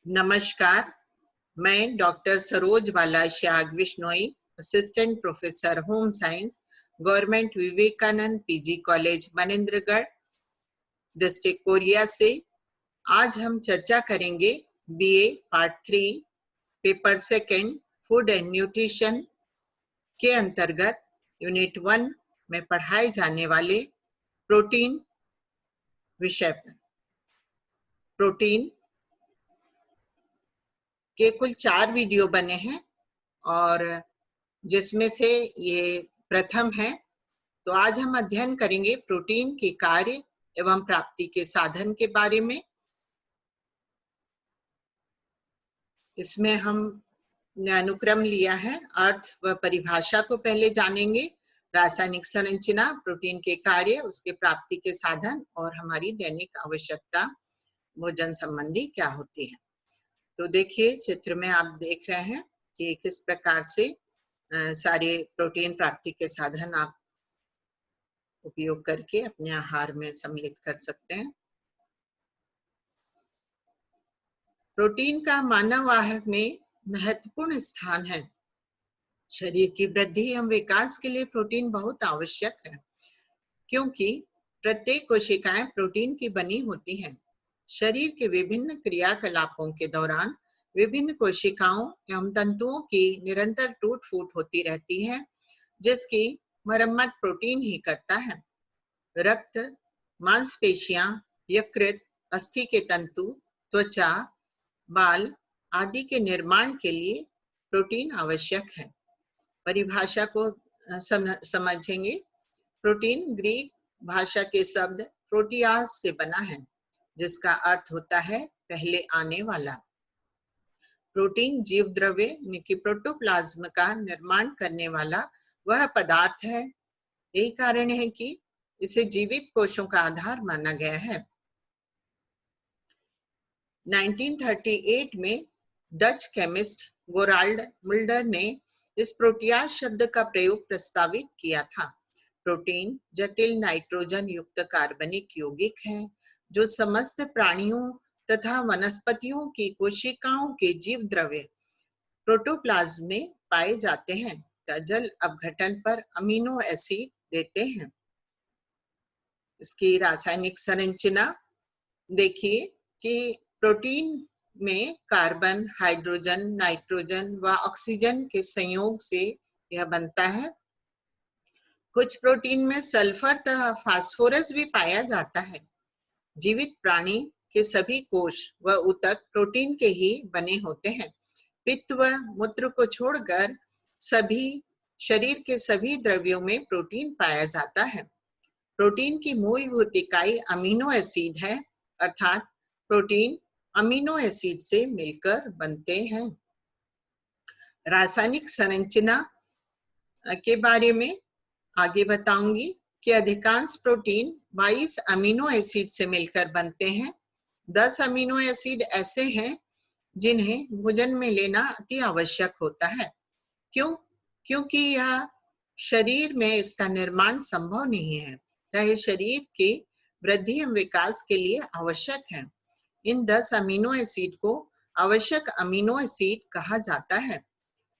नमस्कार, मैं डॉक्टर सरोज बाला श्याग Vishnoi, assistant professor home science, government Vivekanand PG college Manendragarh, district Koriya से। आज हम चर्चा करेंगे BA part 3 paper second food and nutrition के अंतर्गत यूनिट 1 में पढ़ाए जाने वाले प्रोटीन विषय पर। प्रोटीन के कुल 4 वीडियो बने हैं और जिसमें से ये प्रथम है। तो आज हम अध्ययन करेंगे प्रोटीन के कार्य एवं प्राप्ति के साधन के बारे में। इसमें हम अनुक्रम लिया है, अर्थ व परिभाषा को पहले जानेंगे, रासायनिक संरचना, प्रोटीन के कार्य, उसके प्राप्ति के साधन और हमारी दैनिक आवश्यकता भोजन संबंधी क्या होती है। तो देखिए, चित्र में आप देख रहे हैं कि किस प्रकार से सारे प्रोटीन प्राप्ति के साधन आप उपयोग करके अपने आहार में सम्मिलित कर सकते हैं। प्रोटीन का मानव आहार में महत्वपूर्ण स्थान है। शरीर की वृद्धि एवं विकास के लिए प्रोटीन बहुत आवश्यक है, क्योंकि प्रत्येक कोशिकाएं प्रोटीन की बनी होती हैं। शरीर के विभिन्न क्रियाकलापों के दौरान विभिन्न कोशिकाओं एवं तंतुओं की निरंतर टूट फूट होती रहती है, जिसकी मरम्मत प्रोटीन ही करता है। रक्त, मांसपेशियां, यकृत, अस्थि के तंतु, त्वचा, बाल आदि के निर्माण के लिए प्रोटीन आवश्यक है। परिभाषा को समझेंगे। प्रोटीन ग्रीक भाषा के शब्द प्रोटियास से बना है, जिसका अर्थ होता है पहले आने वाला। प्रोटीन जीव द्रव्य यानी कि प्रोटोप्लाज्म का निर्माण करने वाला वह पदार्थ है। यही कारण है कि इसे जीवित कोशों का आधार माना गया है। 1938 में डच केमिस्ट गोराल्ड मुल्डर ने इस प्रोटियास शब्द का प्रयोग प्रस्तावित किया था। प्रोटीन जटिल नाइट्रोजन युक्त कार्बनिक यौगिक है, जो समस्त प्राणियों तथा वनस्पतियों की कोशिकाओं के जीव द्रव्य प्रोटोप्लाज्म में पाए जाते हैं, जल अपघटन पर अमीनो एसिड देते हैं। इसकी रासायनिक संरचना देखिए कि प्रोटीन में कार्बन, हाइड्रोजन, नाइट्रोजन व ऑक्सीजन के संयोग से यह बनता है। कुछ प्रोटीन में सल्फर तथा फास्फोरस भी पाया जाता है। जीवित प्राणी के सभी कोश व ऊतक प्रोटीन के ही बने होते हैं। पित्त व मूत्र को छोड़कर सभी शरीर के सभी द्रव्यों में प्रोटीन पाया जाता है। प्रोटीन की मूलभूत इकाई अमीनो एसिड है, अर्थात प्रोटीन अमीनो एसिड से मिलकर बनते हैं। रासायनिक संरचना के बारे में आगे बताऊंगी कि अधिकांश प्रोटीन 22 अमीनो एसिड से मिलकर बनते हैं। 10 अमीनो एसिड ऐसे हैं जिन्हें भोजन में लेना अति आवश्यक होता है। क्योंकि यह शरीर में इसका निर्माण संभव नहीं है, चाहे शरीर की वृद्धि एवं विकास के लिए आवश्यक है। इन 10 अमीनो एसिड को आवश्यक अमीनो एसिड कहा जाता है।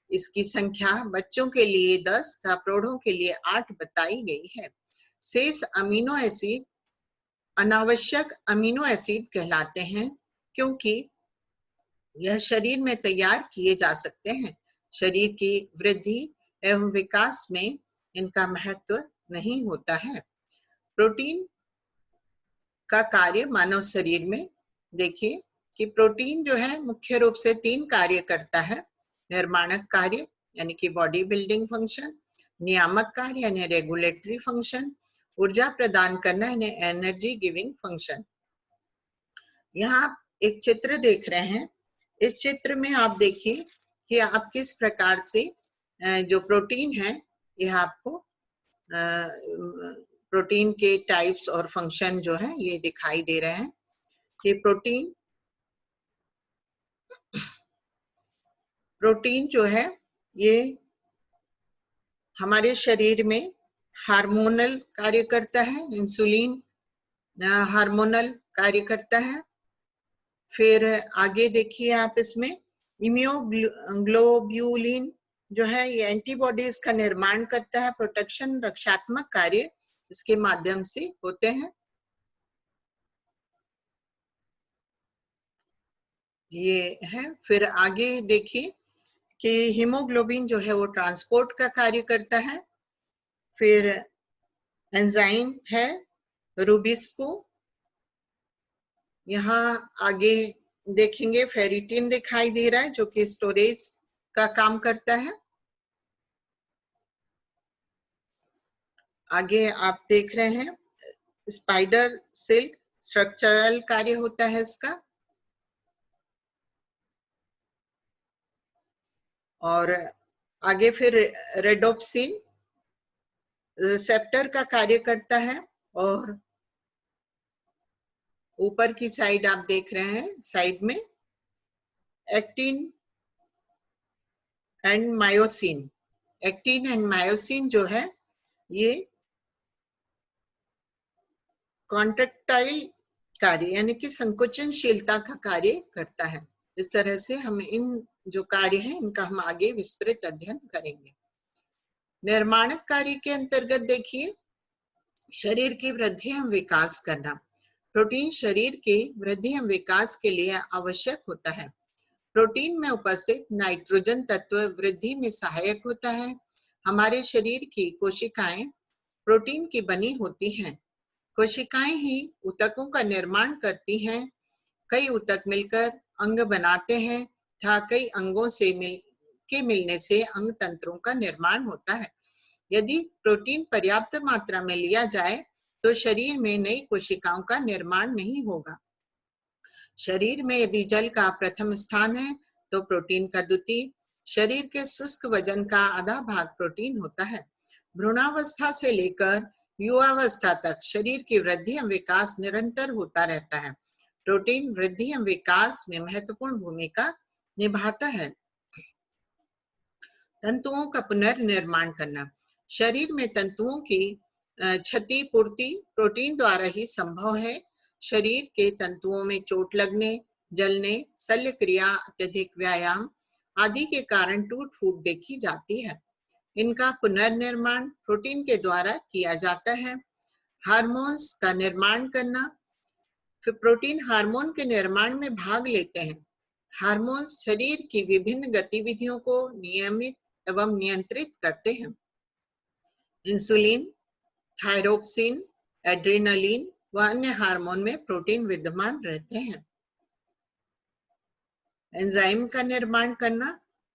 इसकी संख्या बच्चों के लिए 10 तथा प्रौढ़ों के लिए 8 बताई गई है। शेष अमीनो एसिड अनावश्यक अमीनो एसिड कहलाते हैं, क्योंकि यह शरीर में तैयार किए जा सकते हैं। शरीर की वृद्धि एवं विकास में इनका महत्व नहीं होता है। प्रोटीन का कार्य मानव शरीर में देखिए कि प्रोटीन जो है मुख्य रूप से 3 कार्य करता है। निर्माणक कार्य यानी कि बॉडी बिल्डिंग फंक्शन, नियामक कार्य यानी रेगुलेटरी फंक्शन, ऊर्जा प्रदान करना यानी एनर्जी गिविंग फंक्शन। यहाँ आप एक चित्र देख रहे हैं। इस चित्र में आप देखिए कि आप किस प्रकार से जो प्रोटीन है, यह आपको प्रोटीन के टाइप्स और फंक्शन जो है ये दिखाई दे रहे हैं कि प्रोटीन जो है ये हमारे शरीर में हार्मोनल कार्य करता है। इंसुलिन हार्मोनल कार्य करता है। फिर आगे देखिए आप, इसमें इम्यूनोग्लोब्यूलिन जो है ये एंटीबॉडीज का निर्माण करता है। प्रोटेक्शन, रक्षात्मक कार्य इसके माध्यम से होते हैं। ये है। फिर आगे देखिए कि हीमोग्लोबिन जो है वो ट्रांसपोर्ट का कार्य करता है। फिर एंजाइम है रूबिस्को। यहाँ आगे देखेंगे फेरिटिन दिखाई दे रहा है जो कि स्टोरेज का काम करता है। आगे आप देख रहे हैं स्पाइडर सिल्क, स्ट्रक्चरल कार्य होता है इसका। और आगे फिर रेडोप्सिन रिसेप्टर का कार्य करता है। और ऊपर की साइड आप देख रहे हैं, साइड में actin and myosin. Actin and myosin जो है ये कॉन्ट्रैक्टाइल कार्य यानी कि संकोचनशीलता का कार्य करता है। इस तरह से हम इन जो कार्य हैं इनका हम आगे विस्तृत अध्ययन करेंगे। निर्माणक कार्य के अंतर्गत देखिए शरीर की वृद्धि एवं विकास करना। प्रोटीन शरीर के वृद्धि एवं विकास के लिए आवश्यक होता है। प्रोटीन में उपस्थित नाइट्रोजन तत्व वृद्धि में सहायक होता है। हमारे शरीर की कोशिकाएं प्रोटीन की बनी होती हैं। कोशिकाएं ही ऊतकों का निर्माण करती हैं। कई ऊतक मिलकर अंग बनाते हैं तथा कई अंगों से मिलने से अंग तंत्रों का निर्माण होता है। यदि प्रोटीन पर्याप्त मात्रा में लिया जाए तो शरीर में नई कोशिकाओं का निर्माण नहीं होगा। शरीर में यदि जल का प्रथम स्थान है तो प्रोटीन का द्वितीय। शरीर के शुष्क वजन का आधा भाग प्रोटीन होता है। भ्रूणावस्था से लेकर युवावस्था तक शरीर की वृद्धि एवं विकास निरंतर होता रहता है। प्रोटीन वृद्धि एवं विकास में महत्वपूर्ण भूमिका निभाता है। तंतुओं का पुनर्निर्माण करना। शरीर में तंतुओं की क्षति पूर्ति प्रोटीन द्वारा ही संभव है। शरीर के तंतुओं में चोट लगने, जलने, शल्य क्रिया, अत्यधिक व्यायाम आदि के कारण टूट फूट देखी जाती है। इनका पुनर्निर्माण प्रोटीन के द्वारा किया जाता है। हार्मोन्स का निर्माण करना। फिर प्रोटीन हार्मोन के निर्माण में भाग लेते हैं। हार्मोन्स शरीर की विभिन्न गतिविधियों को नियमित एवं नियंत्रित करते हैं। इंसुलिन, थायरोक्सिन, एड्रेनलिन व अन्य हार्मोन में प्रोटीन विद्यमान रहते हैं। एंजाइम का निर्माण करना।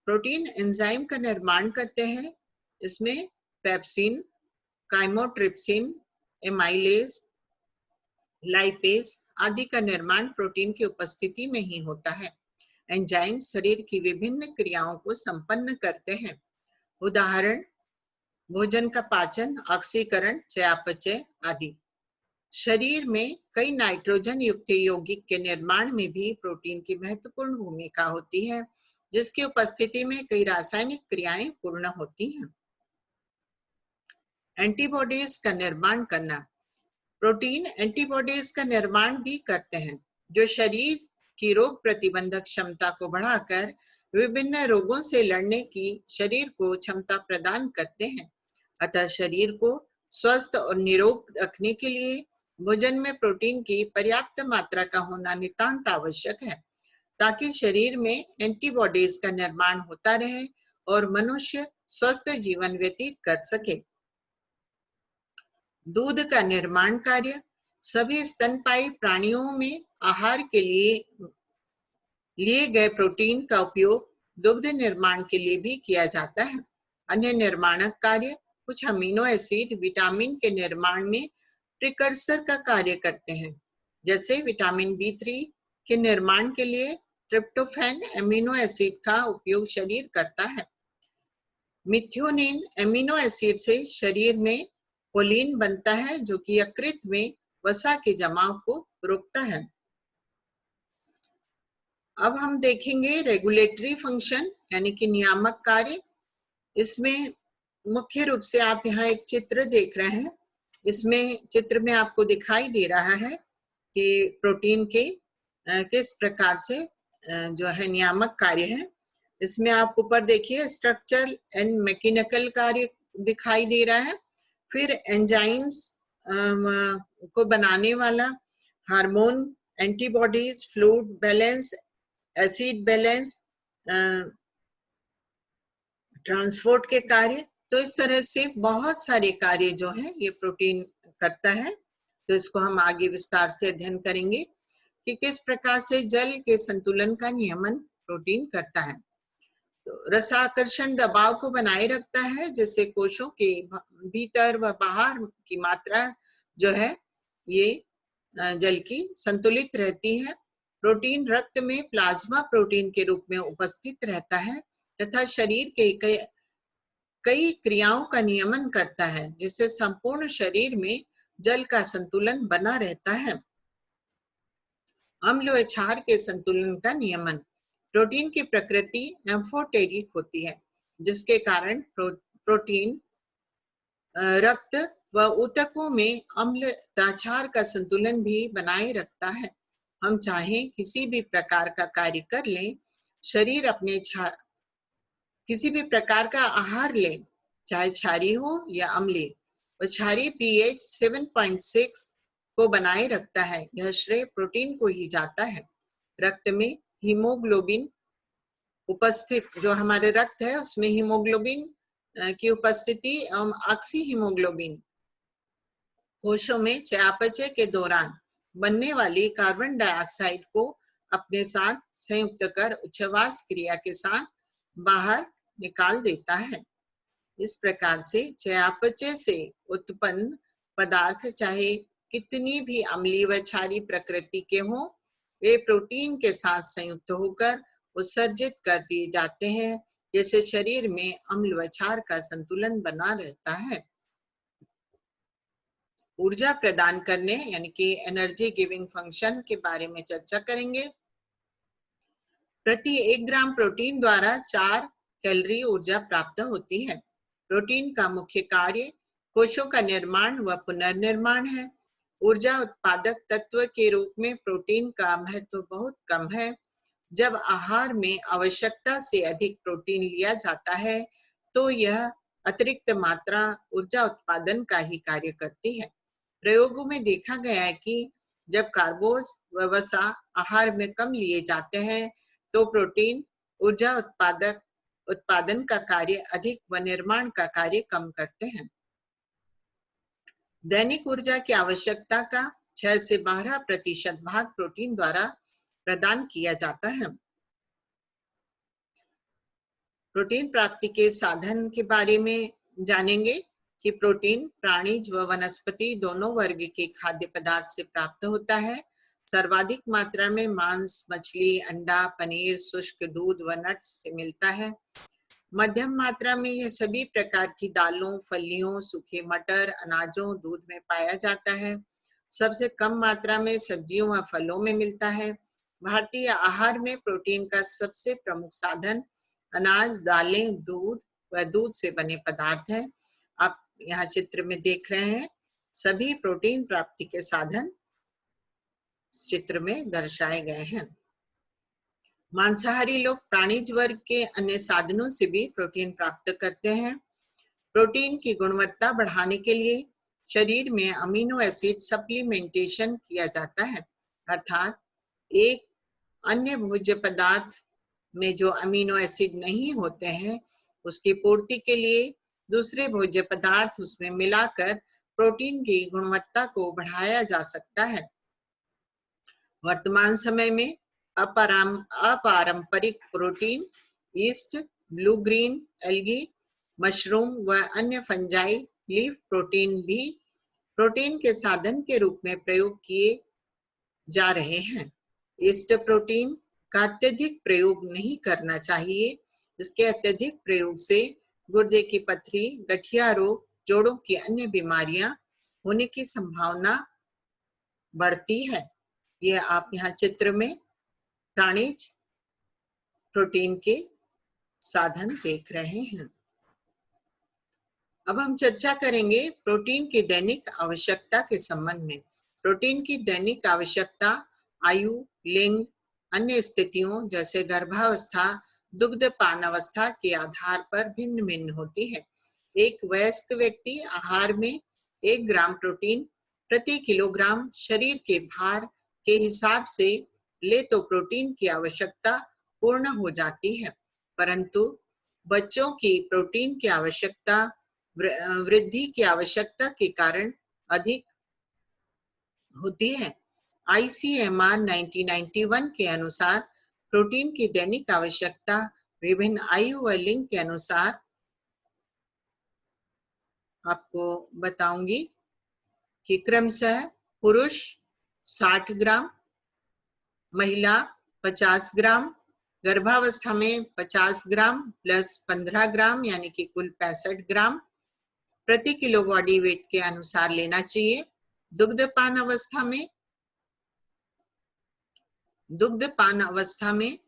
प्रोटीन एंजाइम का निर्माण करते हैं। इसमें पेप्सिन, काइमोट्रिप्सिन, एमाइलेज, लाइपेज आदि का निर्माण प्रोटीन की उपस्थिति में ही होता है। एंजाइम शरीर की विभिन्न क्रियाओं को संपन्न करते हैं। उदाहरण भोजन का पाचन, ऑक्सीकरण, चयापचय आदि। शरीर में कई नाइट्रोजन युक्त यौगिक के निर्माण में भी प्रोटीन की महत्वपूर्ण भूमिका होती है, जिसकी उपस्थिति में कई रासायनिक क्रियाएं पूर्ण होती हैं। एंटीबॉडीज का निर्माण करना। प्रोटीन एंटीबॉडीज का निर्माण भी करते हैं, जो शरीर की रोग प्रतिबंधक क्षमता को बढ़ाकर विभिन्न रोगों से लड़ने की शरीर को क्षमता प्रदान करते हैं। अतः शरीर को स्वस्थ और निरोग रखने के लिए भोजन में प्रोटीन की पर्याप्त मात्रा का होना नितांत आवश्यक है, ताकि शरीर में एंटीबॉडीज का निर्माण होता रहे और मनुष्य स्वस्थ जीवन व्यतीत कर सके। दूध का निर्माण कार्य। सभी स्तनपायी प्राणियों में आहार के लिए गए प्रोटीन का उपयोग दुग्ध निर्माण के लिए भी किया जाता है। अन्य निर्माणक कार्य कुछ अमीनो एसिड विटामिन के निर्माण में प्रिकर्सर का कार्य करते हैं। जैसे विटामिन B3 के निर्माण के लिए ट्रिप्टोफैन अमीनो एसिड का उपयोग शरीर करता है। मिथ्योनिन अमीनो एसिड से शरीर में कोलिन बनता है, जो कि यकृत में वसा के जमाव को रोकता है। अब हम देखेंगे रेगुलेटरी फंक्शन यानी कि नियामक कार्य। इसमें मुख्य रूप से आप यहाँ एक चित्र देख रहे हैं। इसमें चित्र में आपको दिखाई दे रहा है कि प्रोटीन के किस प्रकार से जो है नियामक कार्य है। इसमें आप ऊपर देखिए स्ट्रक्चरल एंड मैकेनिकल कार्य दिखाई दे रहा है, फिर एंजाइम्स को बनाने वाला, hormone, antibodies, fluid balance, acid balance, transport के कार्य। तो इस तरह से बहुत सारे कार्य जो है ये प्रोटीन करता है। तो इसको हम आगे विस्तार से अध्ययन करेंगे कि किस प्रकार से जल के संतुलन का नियमन प्रोटीन करता है। तो रसाकर्षण दबाव को बनाए रखता है, जिससे कोशों के भीतर व बाहर की मात्रा जो है ये जल की संतुलित रहती है। प्रोटीन रक्त में प्लाज्मा प्रोटीन के रूप में उपस्थित रहता है तथा शरीर के कई क्रियाओं का नियमन करता है, जिससे संपूर्ण शरीर में जल का संतुलन बना रहता है। अम्ल व क्षार के संतुलन का नियमन। प्रोटीन की प्रकृति एम्फोटेरिक होती है, जिसके कारण प्रोटीन रक्त व ऊतकों में अम्ल क्षार का संतुलन भी बनाए रखता है। हम चाहे किसी भी प्रकार का कार्य कर लें, शरीर अपने किसी भी प्रकार का आहार ले, चाहे क्षारीय हो या अम्लीय, और क्षारीय पीएच 7.6 को बनाए रखता है। यह श्रेय प्रोटीन को ही जाता है। रक्त में हीमोग्लोबिन उपस्थित, जो हमारे रक्त है उसमें हीमोग्लोबिन की उपस्थिति एवं ऑक्सी हीमोग्लोबिन कोशों में चयापचय के दौरान बनने वाली कार्बन डाइऑक्साइड को अपने साथ संयुक्त कर उच्छ्वास क्रिया के साथ बाहर निकाल देता है। इस प्रकार से चयापचय से उत्पन्न पदार्थ चाहे कितनी भी अम्लीय व क्षारीय प्रकृति के हों, वे प्रोटीन के साथ संयुक्त होकर उत्सर्जित कर दिए जाते हैं, जिससे शरीर में अम्ल व क्षार का संतुलन बना रहता है। ऊर्जा प्रदान करने यानी कि एनर्जी गिविंग फंक्शन के बारे में चर्चा करेंगे। प्रति 1 ग्राम प्रोटीन द्वारा 4 कैलोरी ऊर्जा प्राप्त होती है। प्रोटीन का मुख्य कार्य कोशों का निर्माण व पुनर्निर्माण है। ऊर्जा उत्पादक तत्व के रूप में प्रोटीन का महत्व बहुत कम है। जब आहार में आवश्यकता से अधिक प्रोटीन लिया जाता है तो यह अतिरिक्त मात्रा ऊर्जा उत्पादन का ही कार्य करती है। प्रयोगों में देखा गया है कि जब कार्बोज व वसा आहार में कम लिए जाते हैं तो प्रोटीन ऊर्जा उत्पादन का कार्य अधिक व निर्माण का कार्य कम करते हैं। दैनिक ऊर्जा की आवश्यकता का 6 से 12% भाग प्रोटीन द्वारा प्रदान किया जाता है। प्रोटीन प्राप्ति के साधन के बारे में जानेंगे कि प्रोटीन प्राणिज व वनस्पति दोनों वर्ग के खाद्य पदार्थ से प्राप्त होता है। सर्वाधिक मात्रा में मांस, मछली, अंडा, पनीर, शुष्क दूध व नट्स से मिलता है। मध्यम मात्रा में यह सभी प्रकार की दालों, फलियों, सूखे मटर, अनाजों, दूध में पाया जाता है। सबसे कम मात्रा में सब्जियों व फलों में मिलता है। भारतीय आहार में प्रोटीन का सबसे प्रमुख साधन अनाज, दालें, दूध व दूध से बने पदार्थ हैं। आप यहाँ चित्र में देख रहे हैं, सभी प्रोटीन प्राप्ति के साधन चित्र में दर्शाए गए हैं। मांसाहारी लोग प्राणिज वर्ग के अन्य साधनों से भी प्रोटीन प्राप्त करते हैं। प्रोटीन की गुणवत्ता बढ़ाने के लिए शरीर में अमीनो एसिड सप्लीमेंटेशन किया जाता है, अर्थात एक अन्य भोज्य पदार्थ में जो अमीनो एसिड नहीं होते हैं उसकी पूर्ति के लिए दूसरे भोज्य पदार्थ उसमें मिलाकर प्रोटीन की गुणवत्ता को बढ़ाया जा सकता है। वर्तमान समय में अपारंपरिक protein east, blue green algae, mushroom व अन्य फंजाई लीफ प्रोटीन भी प्रोटीन के साधन के रूप में प्रयोग किए जा रहे हैं। ईस्ट प्रोटीन का अत्यधिक प्रयोग नहीं करना चाहिए। इसके अत्यधिक प्रयोग से गुर्दे की पथरी, गठिया रोग, जोड़ों की अन्य बीमारियां होने की संभावना बढ़ती है। ये आप यहाँ चित्र में प्राणिज प्रोटीन के साधन देख रहे हैं। अब हम चर्चा करेंगे प्रोटीन की दैनिक आवश्यकता के संबंध में। प्रोटीन की दैनिक आवश्यकता आयु, लिंग, अन्य स्थितियों जैसे गर्भावस्था, दुग्धपान अवस्था के आधार पर भिन्न भिन्न होती है। एक वयस्क व्यक्ति आहार में 1 ग्राम प्रोटीन प्रति किलोग्राम शरीर के भार के हिसाब से ले तो प्रोटीन की आवश्यकता पूर्ण हो जाती है, परंतु बच्चों की प्रोटीन की आवश्यकता वृद्धि की आवश्यकता के कारण अधिक होती है। ICMR 1991 के अनुसार प्रोटीन की दैनिक आवश्यकता विभिन्न आयु व लिंग के अनुसार आपको बताऊंगी कि क्रमशः पुरुष 60 ग्राम, महिला 50 ग्राम, गर्भावस्था में 50 ग्राम प्लस 15 ग्राम यानी कि कुल 65 ग्राम प्रति किलो बॉडी वेट के अनुसार लेना चाहिए। दुग्धपान अवस्था में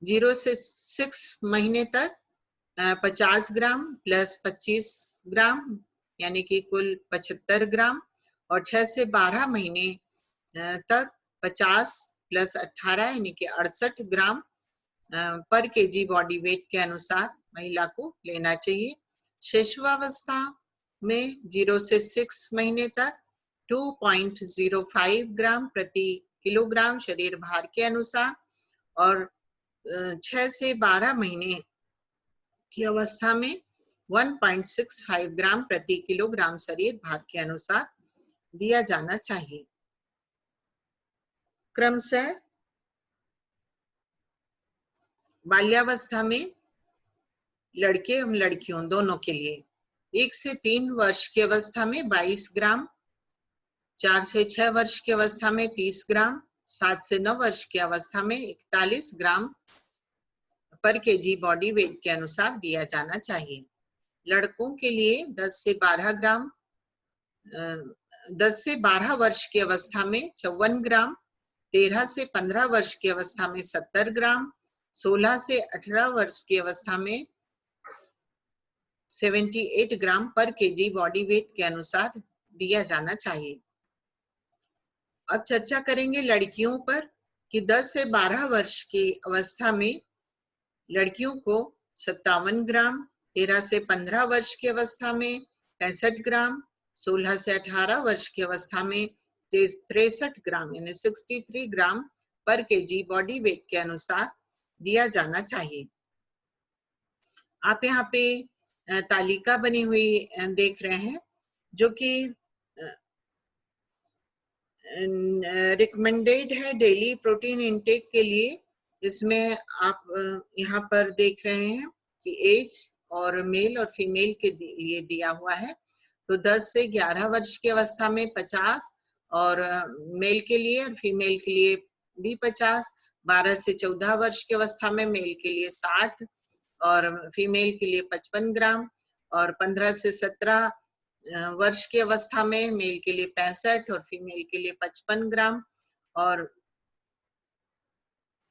0 से 6 महीने तक 50 ग्राम प्लस 25 ग्राम यानी कि कुल 75 ग्राम और 6 से 12 महीने तक 50 प्लस 18 यानी कि 68 ग्राम पर केजी बॉडी वेट के अनुसार महिला को लेना चाहिए। शिशुआवस्था में 0 से 6 महीने तक 2.05 ग्राम प्रति किलोग्राम शरीर भार के अनुसार और 6 से 12 महीने की अवस्था में 1.65 ग्राम प्रति किलोग्राम शरीर भार के अनुसार दिया जाना चाहिए। क्रमशः बाल्यावस्था में लड़के एवं लड़कियों दोनों के लिए 1 से 3 वर्ष की अवस्था में 22 ग्राम, 4 से 6 वर्ष की अवस्था में 30 ग्राम, 7 से 9 वर्ष की अवस्था में 41 ग्राम पर केजी बॉडी वेट के अनुसार दिया जाना चाहिए। लड़कों के लिए 10 से 12 वर्ष की अवस्था में 54 ग्राम, 13 से 15 वर्ष की अवस्था में 70 ग्राम, 16 से 18 वर्ष की अवस्था में 78 ग्राम पर केजी बॉडी वेट के अनुसार दिया जाना चाहिए। अब चर्चा करेंगे लड़कियों पर कि 10 से 12 वर्ष की अवस्था में लड़कियों को 57 ग्राम, 13 से 15 वर्ष की अवस्था में 65 ग्राम, 16 से 18 वर्ष की अवस्था में 63 ग्राम यानी 63 ग्राम पर केजी बॉडी वेट के अनुसार दिया जाना चाहिए। आप यहाँ पे तालिका बनी हुई देख रहे हैं जो कि रिकमेंडेड है डेली प्रोटीन इनटेक के लिए। इसमें आप यहाँ पर देख रहे हैं कि एज और मेल और फीमेल के लिए दिया हुआ है। तो 10 से 11 वर्ष की अवस्था में 50 और मेल के लिए और फीमेल के लिए भी 50, 12 से 14 वर्ष की अवस्था में मेल के लिए 60 और फीमेल के लिए 55 ग्राम और 15 से 17 वर्ष की अवस्था में मेल के लिए 65 और फीमेल के लिए 55 ग्राम और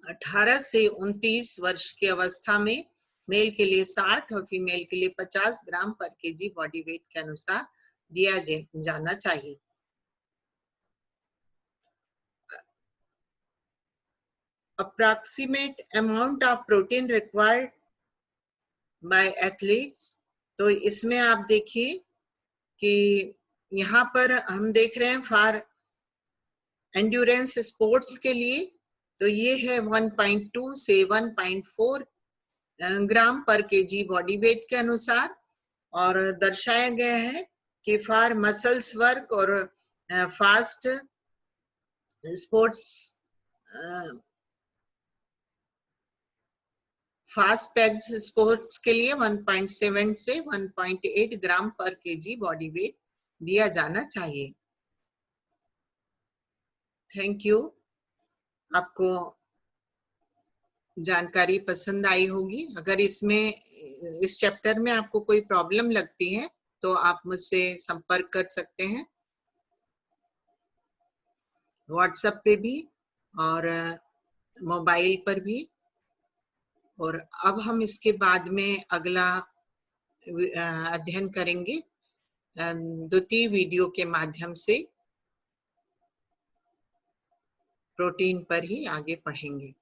18 से 29 वर्ष की अवस्था में मेल के लिए 60 और फीमेल के लिए 50 ग्राम पर केजी बॉडी वेट के अनुसार दिया जाना चाहिए। Approximate amount of protein required by athletes, तो इसमें आप देखिए कि यहाँ पर हम देख रहे हैं फॉर एंड्योरेंस स्पोर्ट्स के लिए तो ये है 1.2 से 1.4 ग्राम पर केजी बॉडी वेट के अनुसार और दर्शाया गया है कि फॉर मसल्स वर्क और fast sports fast packed sports के लिए 1.7 से 1.8 ग्राम पर केजी बॉडी वेट दिया जाना चाहिए। Thank you. आपको जानकारी पसंद आई होगी। अगर इस चैप्टर में आपको कोई प्रॉब्लम लगती है तो आप मुझसे संपर्क कर सकते हैं व्हाट्सएप पे भी और मोबाइल पर भी। और अब हम इसके बाद में अगला अध्ययन करेंगे द्वितीय वीडियो के माध्यम से। प्रोटीन पर ही आगे पढ़ेंगे।